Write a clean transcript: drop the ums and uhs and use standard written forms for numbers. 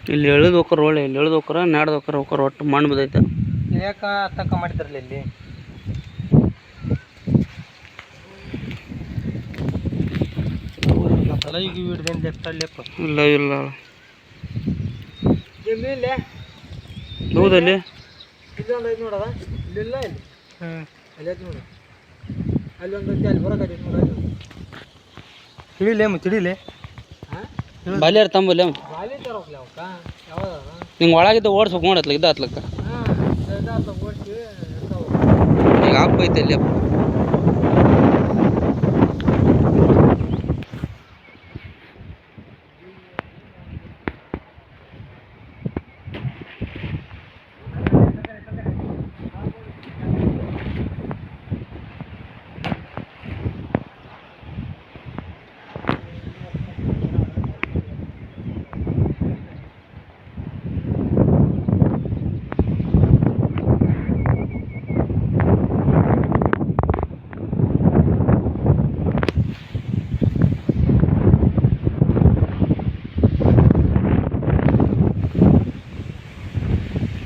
ಇಲ್ಲಿ ಎಳೆದು ಹೋಗ್ರ ಒಳ್ಳೆ ಇಲ್ಲಿ ಎಳೆದು ಹೋಗ್ರ ನಾಡ್ದು ಹೋಗ್ರ ಒಟ್ಟು ಮಣ್ಣು ಬಿದ್ದೈತೆ ಯಾಕ ತಕ್ಕ ಮಾಡಿದ್ರಲ್ಲ ಇಲ್ಲಿ ಈಗ ಹಿಡ್ದಿಂದ ಎತ್ತಲ್ಲಪ್ಪ ಇಲ್ಲ ಇಲ್ಲ ಹೌದಲ್ಲಿ ಇಲ್ಲೊಂದು ಐದು ನೋಡದ ಇಲ್ಲಿಲ್ಲ ಇಲ್ಲಿ ಅಲ್ಲಿ ಐತೆ ನೋಡು ಅಲ್ಲಿ ಒಂದು ಐತಿ ಅಲ್ಲಿ ಬರೋಕೈತಿ ನೋಡ ಹಿಡಿಲೆ ಮತ್ತೆ ಹಿಡಿಲೆ ಬಾಲ್ಯಾರ ತಂಬಲ್ಲಿ ಬಾಲಿ ತರೋಕ್ಲೆ ಅವಕ್ಕ ಯಾವಾಗ ನಿಂಗೆ ಒಳಗಿದ್ದ ಓಡಿಸ್ಬೇಕು ನೋಡತ್ಲ ಇದ್ದ ಹತ್ಲಕ್ಕ ಓಡಿಸಿ ಈಗ ಆಪ್ ಐತೆ ಅಲ್ಲಿ